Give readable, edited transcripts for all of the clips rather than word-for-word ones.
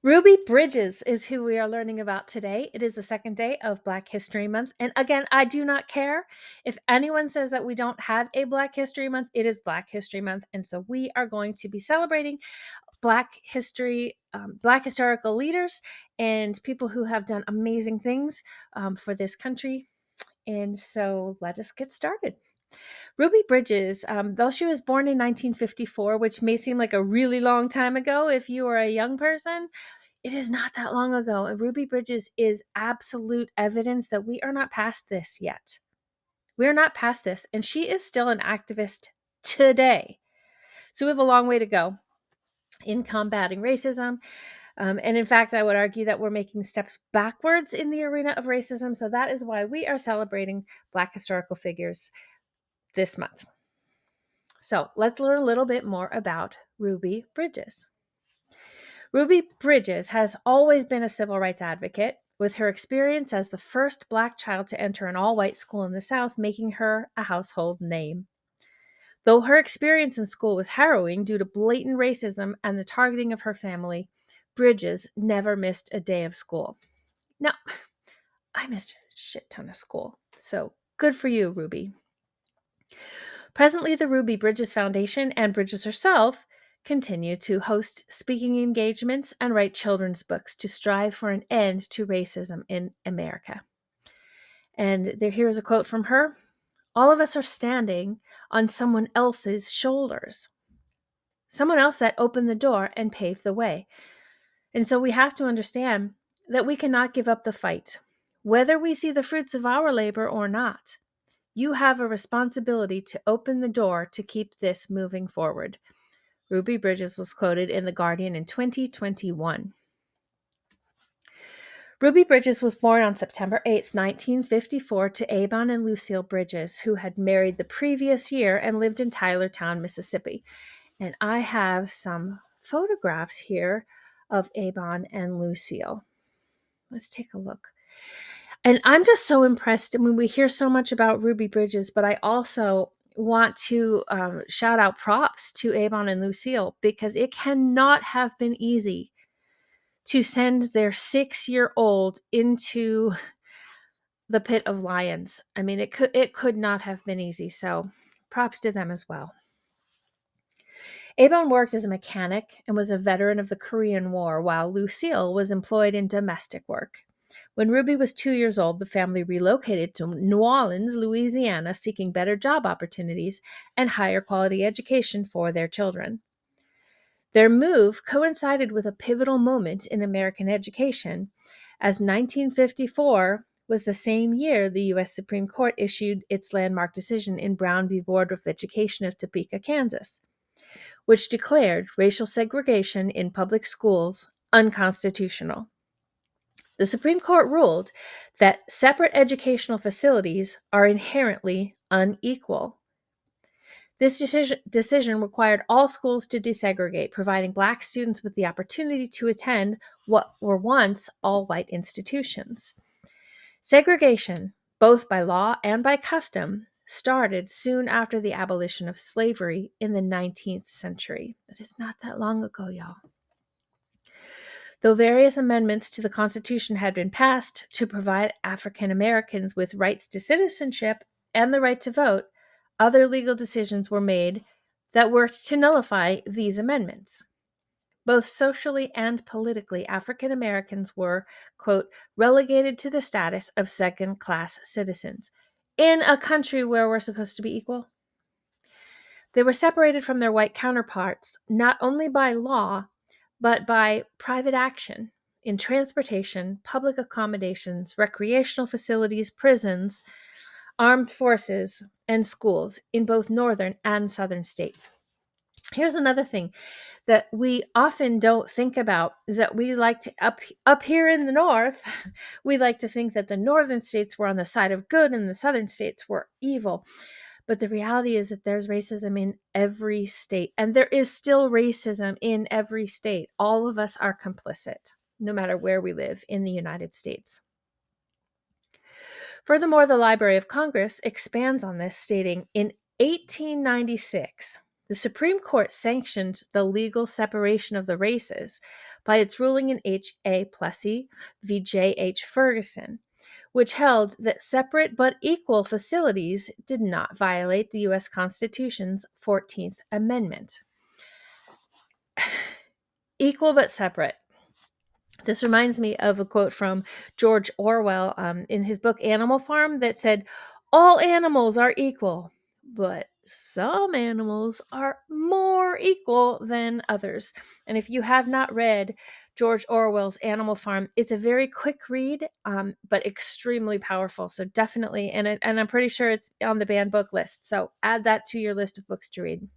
Ruby Bridges is who we are learning about today. It is the second day of Black History Month. And again, I do not care if anyone says that we don't have a Black History Month. It is Black History Month. And so we are going to be celebrating Black history, Black historical leaders, and people who have done amazing things for this country. And so let us get started. Ruby Bridges, though she was born in 1954, which may seem like a really long time ago if you are a young person, it is not that long ago. And Ruby Bridges is absolute evidence that we are not past this yet. We are not past this. And she is still an activist today. So we have a long way to go in combating racism. And in fact, I would argue that we're making steps backwards in the arena of racism. So that is why we are celebrating Black historical figures this month. So let's learn a little bit more about Ruby Bridges. Ruby Bridges has always been a civil rights advocate, with her experience as the first Black child to enter an all-white school in the South making her a household name. Though her experience in school was harrowing due to blatant racism and the targeting of her family, Bridges never missed a day of school. Now, I missed a shit ton of school, so good for you, Ruby. Presently, the Ruby Bridges Foundation and Bridges herself continue to host speaking engagements and write children's books to strive for an end to racism in America. And here is a quote from her. All of us are standing on someone else's shoulders. Someone else that opened the door and paved the way. And so we have to understand that we cannot give up the fight, whether we see the fruits of our labor or not. You have a responsibility to open the door to keep this moving forward. Ruby Bridges was quoted in The Guardian in 2021. Ruby Bridges was born on September 8, 1954, to Abon and Lucille Bridges, who had married the previous year and lived in Tylertown, Mississippi. And I have some photographs here of Abon and Lucille. Let's take a look. And I'm just so impressed. I mean, we hear so much about Ruby Bridges, but I also want to shout out props to Abon and Lucille, because it cannot have been easy to send their 6-year-old into the pit of lions. I mean, it could not have been easy. So props to them as well. Abon worked as a mechanic and was a veteran of the Korean War, while Lucille was employed in domestic work. When Ruby was 2 years old, the family relocated to New Orleans, Louisiana, seeking better job opportunities and higher quality education for their children. Their move coincided with a pivotal moment in American education, as 1954 was the same year the U.S. Supreme Court issued its landmark decision in Brown v. Board of Education of Topeka, Kansas, which declared racial segregation in public schools unconstitutional. The Supreme Court ruled that separate educational facilities are inherently unequal. This decision required all schools to desegregate, providing Black students with the opportunity to attend what were once all-white institutions. Segregation, both by law and by custom, started soon after the abolition of slavery in the 19th century. That is not that long ago, y'all. Though various amendments to the Constitution had been passed to provide African Americans with rights to citizenship and the right to vote, other legal decisions were made that worked to nullify these amendments. Both socially and politically, African Americans were, quote, relegated to the status of second-class citizens in a country where we're supposed to be equal. They were separated from their white counterparts not only by law, but by private action in transportation, public accommodations, recreational facilities, prisons, armed forces, and schools in both northern and southern states. Here's another thing that we often don't think about, is that we like to, up here in the north, we like to think that the northern states were on the side of good and the southern states were evil. But the reality is that there's racism in every state, and there is still racism in every state. All of us are complicit, no matter where we live in the United States. Furthermore, the Library of Congress expands on this, stating, in 1896, The Supreme Court sanctioned the legal separation of the races by its ruling in H.A. Plessy v. J.H. Ferguson, which held that separate but equal facilities did not violate the U.S. Constitution's 14th Amendment. Equal but separate. This reminds me of a quote from George Orwell in his book Animal Farm that said, "All animals are equal, but some animals are more equal than others." And if you have not read George Orwell's Animal Farm, it's a very quick read, but extremely powerful. So definitely, and I'm pretty sure it's on the banned book list. So add that to your list of books to read.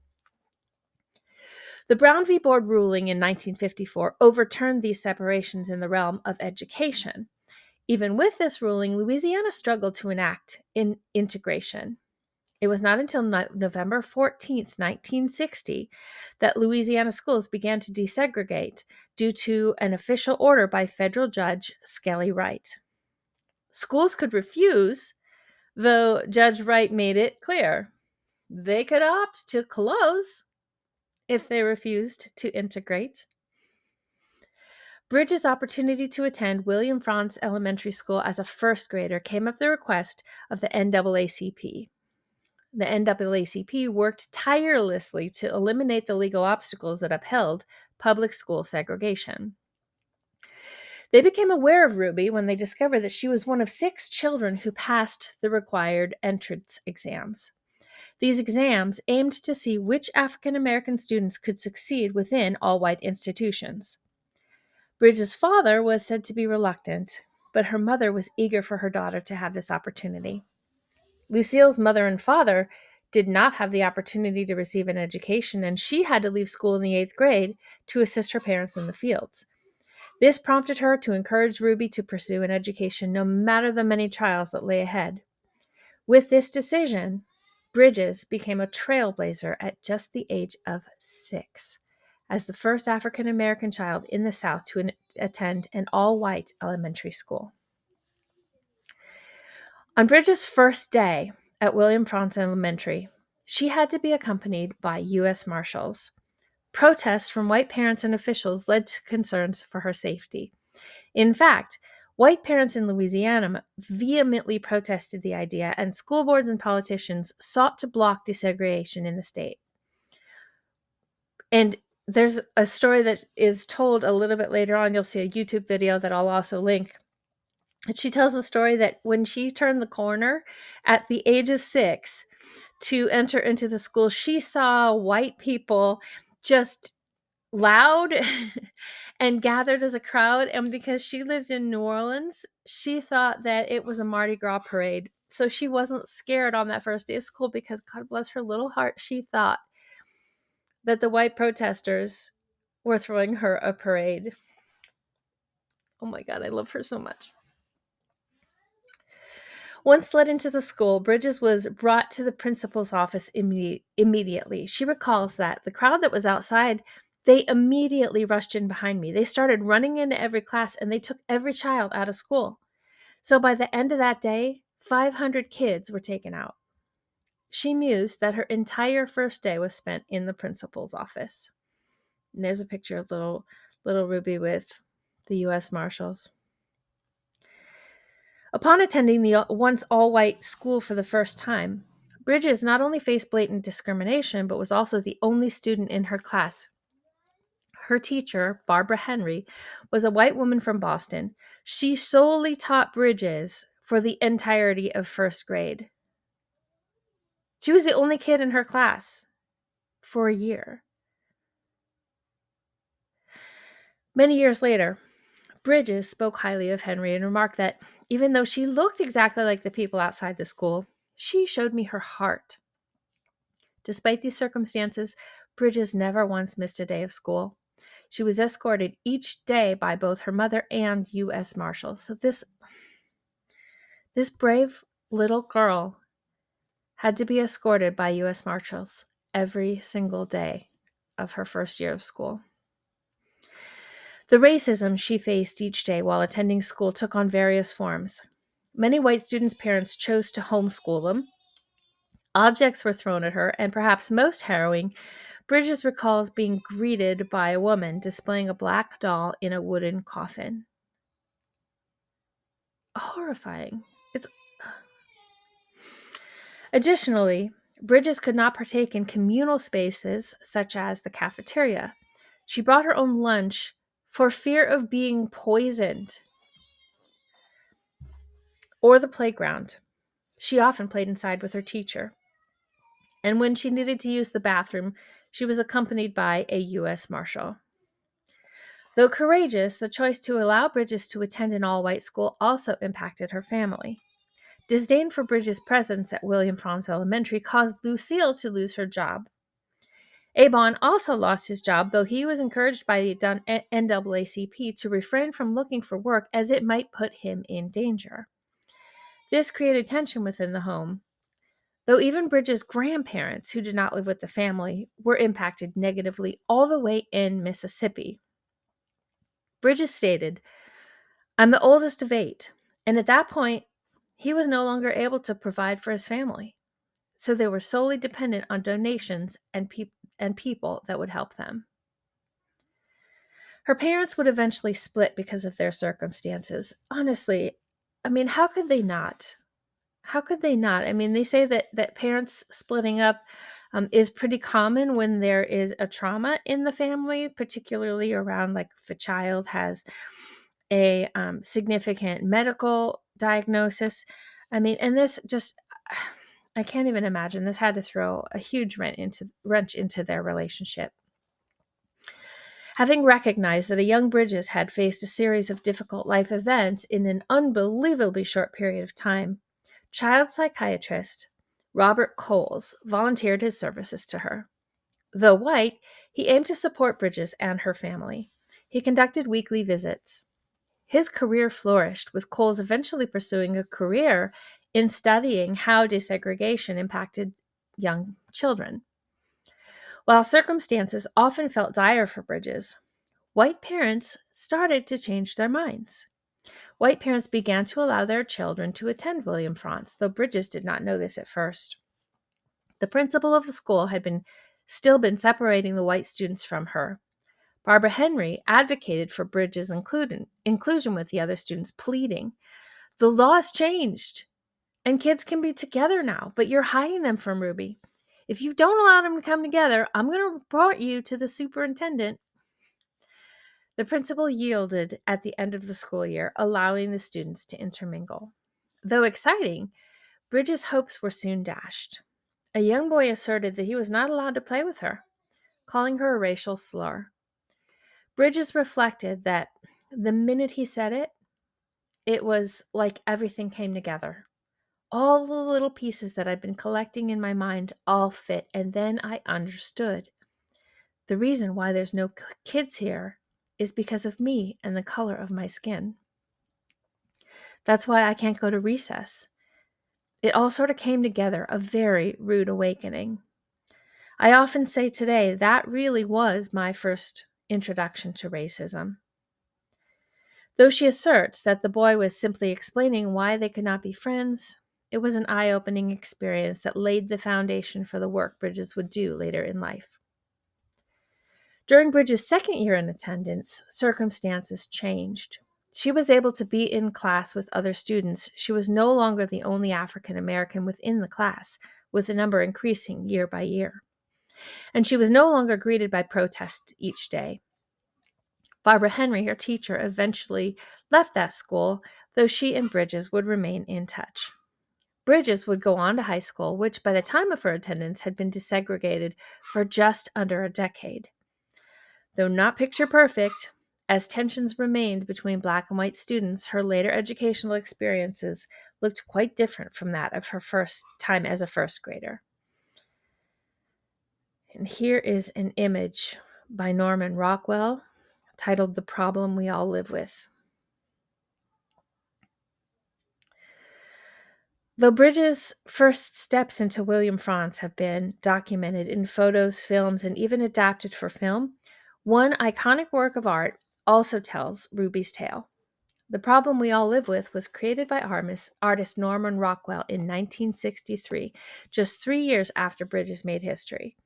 The Brown v. Board ruling in 1954 overturned these separations in the realm of education. Even with this ruling, Louisiana struggled to enact integration. It was not until November 14th, 1960, that Louisiana schools began to desegregate due to an official order by federal judge Skelly Wright. Schools could refuse, though Judge Wright made it clear they could opt to close if they refused to integrate. Bridges' opportunity to attend William Frantz Elementary School as a first grader came at the request of the NAACP. The NAACP worked tirelessly to eliminate the legal obstacles that upheld public school segregation. They became aware of Ruby when they discovered that she was one of 6 children who passed the required entrance exams. These exams aimed to see which African American students could succeed within all-white institutions. Bridges' father was said to be reluctant, but her mother was eager for her daughter to have this opportunity. Lucille's mother and father did not have the opportunity to receive an education, and she had to leave school in the 8th grade to assist her parents in the fields. This prompted her to encourage Ruby to pursue an education no matter the many trials that lay ahead. With this decision, Bridges became a trailblazer at just the age of 6, as the first African American child in the South to attend an all-white elementary school. On Bridges' first day at William Frantz Elementary, she had to be accompanied by U.S. Marshals. Protests from white parents and officials led to concerns for her safety. In fact, white parents in Louisiana vehemently protested the idea, and school boards and politicians sought to block desegregation in the state. And there's a story that is told a little bit later on. You'll see a YouTube video that I'll also link. And she tells the story that when she turned the corner at the age of 6 to enter into the school, she saw white people just loud and gathered as a crowd. And because she lived in New Orleans, she thought that it was a Mardi Gras parade. So she wasn't scared on that first day of school because, God bless her little heart, she thought that the white protesters were throwing her a parade. Oh my God, I love her so much. Once led into the school, Bridges was brought to the principal's office immediately. She recalls that the crowd that was outside, they immediately rushed in behind me. They started running into every class, and they took every child out of school. So by the end of that day, 500 kids were taken out. She mused that her entire first day was spent in the principal's office. And there's a picture of little Ruby with the U.S. Marshals. Upon attending the once all-white school for the first time, Bridges not only faced blatant discrimination, but was also the only student in her class. Her teacher, Barbara Henry, was a white woman from Boston. She solely taught Bridges for the entirety of first grade. She was the only kid in her class for a year. Many years later, Bridges spoke highly of Henry and remarked that even though she looked exactly like the people outside the school, she showed me her heart. Despite these circumstances, Bridges never once missed a day of school. She was escorted each day by both her mother and U.S. Marshals. So this brave little girl had to be escorted by U.S. Marshals every single day of her first year of school. The racism she faced each day while attending school took on various forms. Many white students' parents chose to homeschool them. Objects were thrown at her, and perhaps most harrowing, Bridges recalls being greeted by a woman displaying a black doll in a wooden coffin. Horrifying. It's Additionally, Bridges could not partake in communal spaces such as the cafeteria. She brought her own lunch for fear of being poisoned, or the playground. She often played inside with her teacher. And when she needed to use the bathroom, she was accompanied by a U.S. Marshal. Though courageous, the choice to allow Bridges to attend an all white school also impacted her family. Disdain for Bridges' presence at William Franz Elementary caused Lucille to lose her job. Abon also lost his job, though he was encouraged by the NAACP to refrain from looking for work as it might put him in danger. This created tension within the home, though even Bridges' grandparents, who did not live with the family, were impacted negatively all the way in Mississippi. Bridges stated, "I'm the oldest of 8, and at that point, he was no longer able to provide for his family, so they were solely dependent on donations and people that would help them." Her parents would eventually split because of their circumstances. Honestly, I mean, how could they not? How could they not? I mean, they say that parents splitting up is pretty common when there is a trauma in the family, particularly around like if a child has a significant medical diagnosis. I mean, and this just, I can't even imagine. This had to throw a huge wrench into their relationship. Having recognized that a young Bridges had faced a series of difficult life events in an unbelievably short period of time, child psychiatrist Robert Coles volunteered his services to her. Though white, he aimed to support Bridges and her family. He conducted weekly visits. His career flourished, with Coles eventually pursuing a career in studying how desegregation impacted young children. While circumstances often felt dire for Bridges, white parents started to change their minds. White parents began to allow their children to attend William Frantz, though Bridges did not know this at first. The principal of the school had still been separating the white students from her. Barbara Henry advocated for Bridges' inclusion with the other students, pleading, "The law has changed, and kids can be together now, but you're hiding them from Ruby. If you don't allow them to come together, I'm going to report you to the superintendent." The principal yielded at the end of the school year, allowing the students to intermingle. Though exciting, Bridges' hopes were soon dashed. A young boy asserted that he was not allowed to play with her, calling her a racial slur. Bridges reflected that the minute he said it, it was like everything came together. All the little pieces that I'd been collecting in my mind all fit, and then I understood. The reason why there's no kids here is because of me and the color of my skin. That's why I can't go to recess. It all sort of came together, a very rude awakening. I often say today that really was my first introduction to racism. Though she asserts that the boy was simply explaining why they could not be friends, it was an eye-opening experience that laid the foundation for the work Bridges would do later in life. During Bridges' second year in attendance, circumstances changed. She was able to be in class with other students. She was no longer the only African American within the class, with the number increasing year by year. And she was no longer greeted by protests each day. Barbara Henry, her teacher, eventually left that school, though she and Bridges would remain in touch. Bridges would go on to high school, which by the time of her attendance had been desegregated for just under a decade. Though not picture perfect, as tensions remained between Black and white students, her later educational experiences looked quite different from that of her first time as a first grader. And here is an image by Norman Rockwell titled "The Problem We All Live With." Though Bridges' first steps into William Frantz have been documented in photos, films, and even adapted for film, one iconic work of art also tells Ruby's tale. The Problem We All Live With was created by artist Norman Rockwell in 1963, just 3 years after Bridges made history.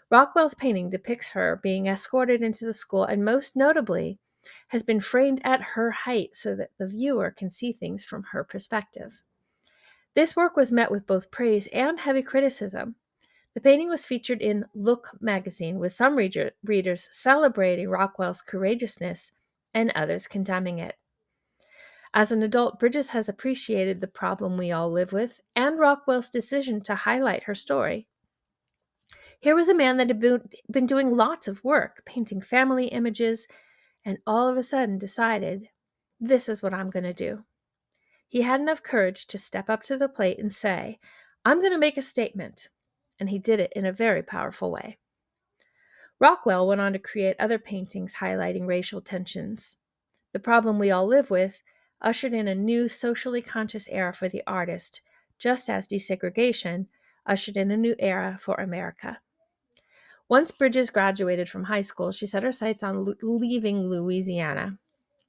Rockwell's painting depicts her being escorted into the school and, most notably, has been framed at her height so that the viewer can see things from her perspective. This work was met with both praise and heavy criticism. The painting was featured in Look magazine, with some readers celebrating Rockwell's courageousness and others condemning it. As an adult, Bridges has appreciated the problem we all live with and Rockwell's decision to highlight her story. Here was a man that had been doing lots of work, painting family images, and all of a sudden decided, this is what I'm going to do. He had enough courage to step up to the plate and say, I'm going to make a statement. And he did it in a very powerful way. Rockwell went on to create other paintings highlighting racial tensions. The Problem We All Live With ushered in a new socially conscious era for the artist, just as desegregation ushered in a new era for America. Once Bridges graduated from high school, she set her sights on leaving Louisiana.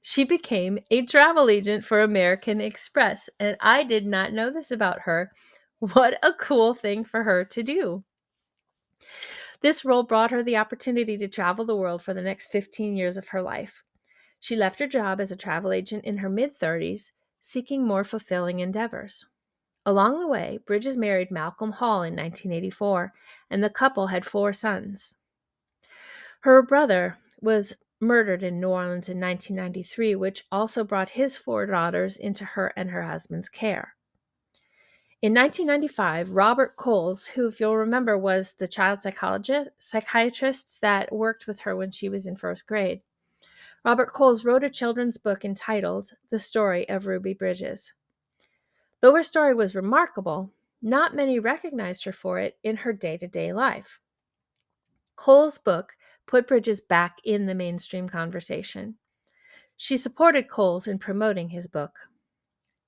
She became a travel agent for American Express, and I did not know this about her. What a cool thing for her to do. This role brought her the opportunity to travel the world for the next 15 years of her life. She left her job as a travel agent in her mid-30s, seeking more fulfilling endeavors. Along the way, Bridges married Malcolm Hall in 1984, and the couple had 4 sons. Her brother was murdered in New Orleans in 1993, which also brought his 4 daughters into her and her husband's care. In 1995, Robert Coles, who, if you'll remember, was the child psychiatrist that worked with her when she was in first grade, Robert Coles wrote a children's book entitled The Story of Ruby Bridges. Though her story was remarkable, not many recognized her for it in her day-to-day life. Coles' book put Bridges back in the mainstream conversation. She supported Coles in promoting his book.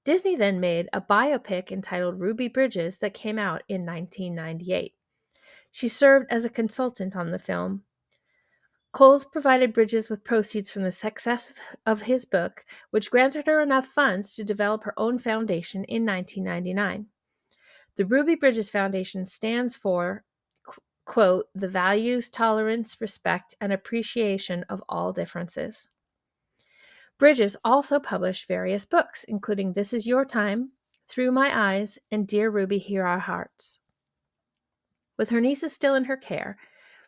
Disney then made a biopic entitled Ruby Bridges that came out in 1998. She served as a consultant on the film. Coles provided Bridges with proceeds from the success of his book, which granted her enough funds to develop her own foundation in 1999. The Ruby Bridges Foundation stands for, quote, the values, tolerance, respect, and appreciation of all differences. Bridges also published various books, including This Is Your Time, Through My Eyes, and Dear Ruby, Hear Our Hearts. With her nieces still in her care,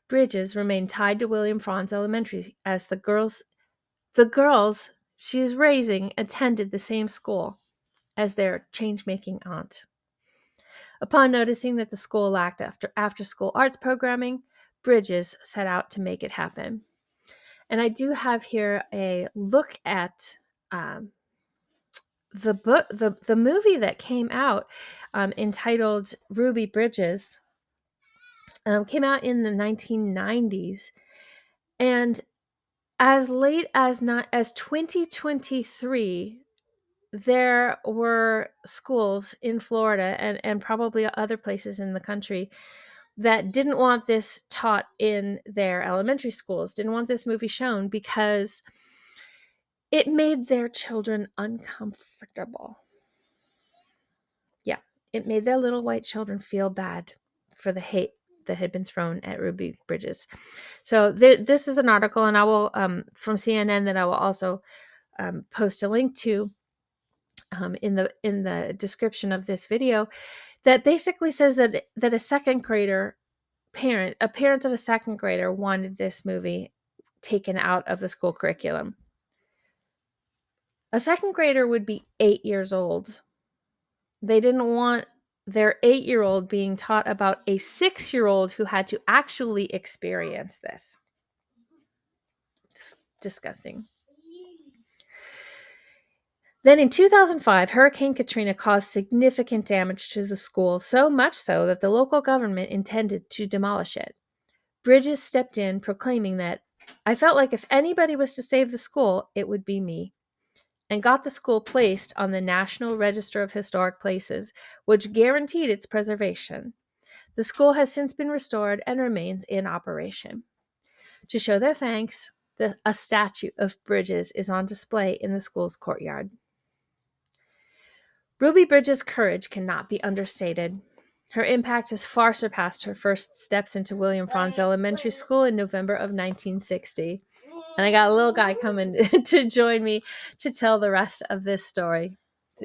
Bridges remained tied to William Franz Elementary as the girls she is raising attended the same school as their change-making aunt. Upon noticing that the school lacked after-school arts programming, Bridges set out to make it happen. And I do have here a look at the book, the movie that came out entitled Ruby Bridges, came out in the 1990s, and as late as 2023, there were schools in Florida and probably other places in the country that didn't want this taught in their elementary schools, didn't want this movie shown because it made their children uncomfortable. Yeah, it made their little white children feel bad for the hate that had been thrown at Ruby Bridges. So this is an article, and I will from CNN that I will also post a link to in the description of this video, that basically says that a second grader parent of a second grader wanted this movie taken out of the school curriculum. A second grader would be 8 years old. They didn't want their 8-year-old being taught about a 6-year-old who had to actually experience this. It's disgusting. Then in 2005, Hurricane Katrina caused significant damage to the school, so much so that the local government intended to demolish it. Bridges stepped in, proclaiming that, I felt like if anybody was to save the school, it would be me, and got the school placed on the National Register of Historic Places, which guaranteed its preservation. The school has since been restored and remains in operation. To show their thanks, A statue of Bridges is on display in the school's courtyard. Ruby Bridges' courage cannot be understated. Her impact has far surpassed her first steps into William Franz Elementary School in November of 1960. And I got a little guy coming to join me to tell the rest of this story.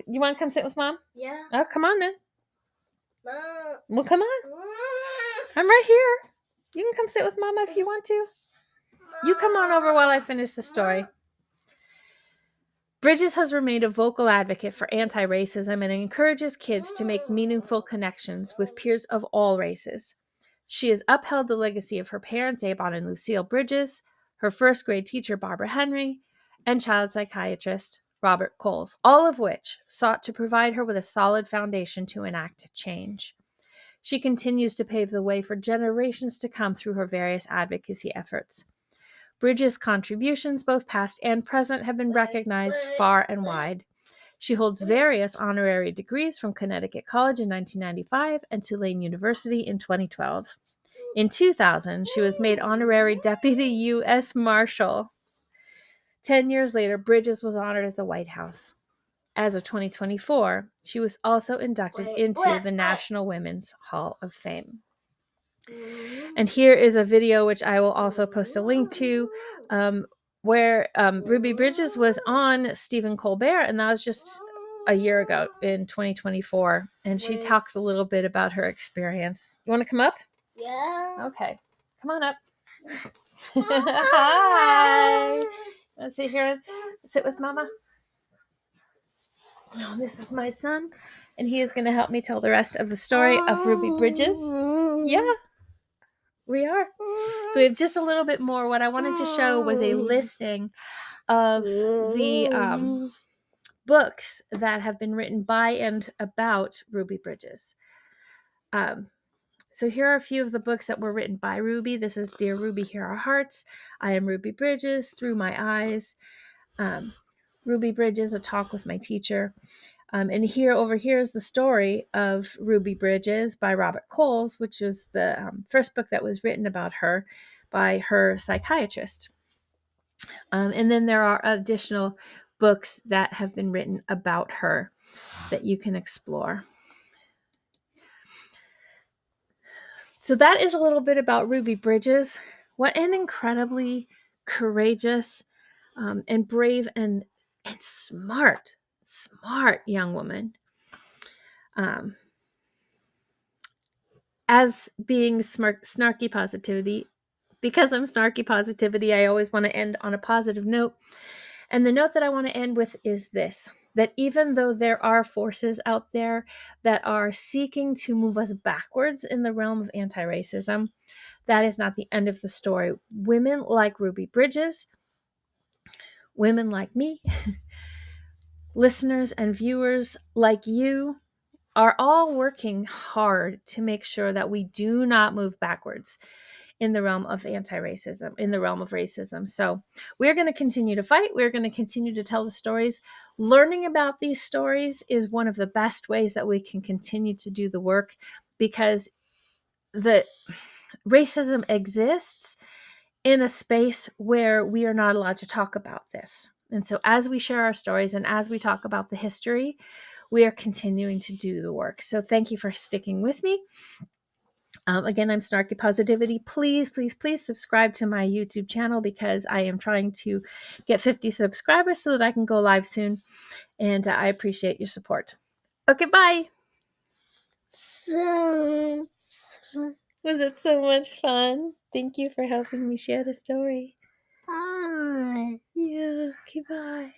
You want to come sit with Mom? Yeah. Oh, come on then. Mom. Well, come on. I'm right here. You can come sit with Mama if you want to. You come on over while I finish the story. Bridges has remained a vocal advocate for anti-racism and encourages kids to make meaningful connections with peers of all races. She has upheld the legacy of her parents, Avon and Lucille Bridges, her first grade teacher, Barbara Henry, and child psychiatrist, Robert Coles, all of which sought to provide her with a solid foundation to enact change. She continues to pave the way for generations to come through her various advocacy efforts. Bridges' contributions, both past and present, have been recognized far and wide. She holds various honorary degrees from Connecticut College in 1995 and Tulane University in 2012. In 2000, she was made honorary Deputy U.S. Marshal. 10 years later, Bridges was honored at the White House. As of 2024, she was also inducted into the National Women's Hall of Fame. And here is a video, which I will also post a link to, where Ruby Bridges was on Stephen Colbert, and that was just a year ago in 2024. And she talks a little bit about her experience. You want to come up? Yeah. Okay. Come on up. Hi. Want to sit here and sit with Mama? Oh, this is my son, and he is going to help me tell the rest of the story of Ruby Bridges. Yeah. We are. So we have just a little bit more. What I wanted to show was a listing of the books that have been written by and about Ruby Bridges. So here are a few of the books that were written by Ruby. This is Dear Ruby, Here Are Hearts. I Am Ruby Bridges, Through My Eyes. Ruby Bridges, A Talk with My Teacher. And over here is the story of Ruby Bridges by Robert Coles, which was the first book that was written about her by her psychiatrist. And then there are additional books that have been written about her that you can explore. So that is a little bit about Ruby Bridges. What an incredibly courageous and brave and smart young woman. As being snarky positivity, because I'm snarky positivity, I always want to end on a positive note. And the note that I want to end with is this: that even though there are forces out there that are seeking to move us backwards in the realm of anti-racism, that is not the end of the story. Women like Ruby Bridges, women like me, listeners and viewers like you, are all working hard to make sure that we do not move backwards in the realm of anti-racism, in the realm of racism. So we're going to continue to fight. We're going to continue to tell the stories. Learning about these stories is one of the best ways that we can continue to do the work, because the racism exists in a space where we are not allowed to talk about this. And so as we share our stories and as we talk about the history, we are continuing to do the work. So thank you for sticking with me. Again, I'm Snarky Positivity. Please, please, please subscribe to my YouTube channel, because I am trying to get 50 subscribers so that I can go live soon. And I appreciate your support. Okay, bye. Was it so much fun? Thank you for helping me share the story. Bye. Yeah, okay, bye.